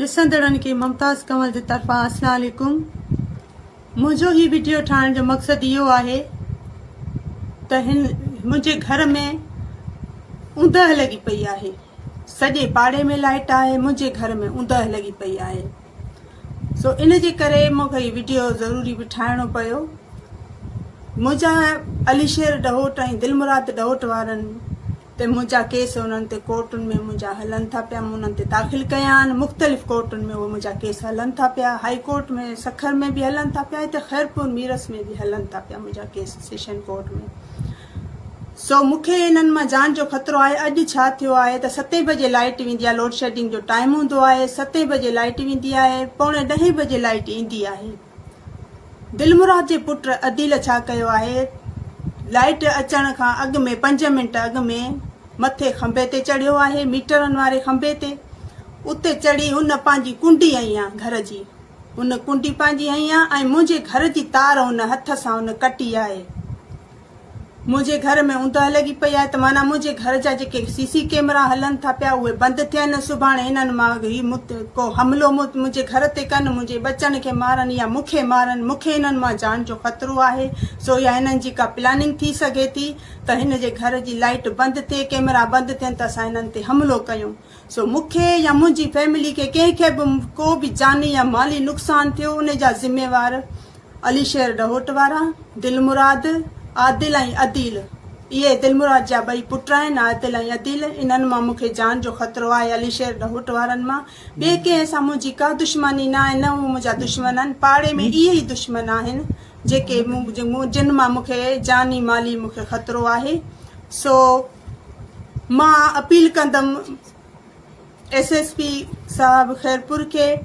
ॾिसंदड़नि खे मुमताज़ कंवल जे तरफ़ां अस्सलाम वालेकुम। मुंहिंजो ही वीडियो ठाहिण जो मक़सदु इहो आहे त मुंहिंजे घर में ऊंदहि लॻी पई आहे। सॼे पाड़े में लाइट आहे, मुंहिंजे घर में ऊंदहि लॻी पई आहे। सो इन जे करे मूंखे ही वीडियो ज़रूरी बि ठाहिणो पियो। मुंहिंजा अलीशेर ॾहोट ऐं दिलमुराद ॾहोट वारनि ते मुंहिंजा केस उन्हनि ते कोर्टुनि में मुंहिंजा हलनि था पिया। मूं उन्हनि ते दाख़िल कया आहिनि। मुख़्तलिफ़ कोर्टुनि में उहे मुंहिंजा केस हलनि था पिया। हाई कोर्ट में सखर में बि हलनि था पिया, हिते ख़ैरपुर मीरस में बि हलनि था पिया मुंहिंजा केस सेशन कोर्ट में। सो मूंखे इन्हनि मां जान जो ख़तरो आहे। अॼु छा थियो आहे त 7 बजे लाइट वेंदी आहे, लोड शेडिंग जो टाइम हूंदो आहे। 7 बजे लाइट वेंदी आहे, पौणे 10 बजे लाइट ईंदी आहे। दिलमुराद जे पुट अदील छा कयो आहे, लाइट अचण खां अॻु में 5 मिंट अॻु में मथे खंबे ते चढ़ियो आहे, मीटरनि वारे खंबे ते। उते चढ़ी हुन पंहिंजी कुंडी हई आहे घर जी, हुन कुंडी पंहिंजी हई आहे ऐं मुंहिंजे घर जी तार हुन हथ सां हुन कटी आहे। मुंहिंजे घर में ऊंदहि लॻी पई आहे त माना मुंहिंजे घर जा जेके सीसी कैमरा हलनि था पिया उहे बंदि थियनि। सुभाणे हिननि मां को हमिलो मुंहिंजे घर ते कनि, मुंहिंजे बचनि खे मारनि या मूंखे मारनि। मूंखे हिननि मां जान जो ख़तरो आहे। सो या हिननि जी का प्लानिंग थी सघे थी त हिन जे घर जी लाइट बंदि थिए, कैमरा बंदि थियनि त असां हिननि ते हमिलो कयूं। सो मूंखे या मुंहिंजी फैमिली खे कंहिंखे बि को बि जानी या माली नुक़सानु थियो उन जा ज़िम्मेवार अलीशेर ॾहोट वारा, दिलमुराद, आदिल ऐं अदील। इहे दिलमुराद जा 2 पुट आहिनि, आदिल ऐं अदील। इन्हनि मां मूंखे जान जो ख़तरो आहे। अलीशेर ॾहोट वारनि मां ॿिए कंहिं सां मुंहिंजी का दुश्मनी न आहे, न उहे मुंहिंजा दुश्मन आहिनि। पाड़े में इहे ई दुश्मन आहिनि जेके जिन मां मूंखे जानी माली मूंखे ख़तरो आहे। सो मां अपील कंदमि SSP साहब ख़ैरपुर खे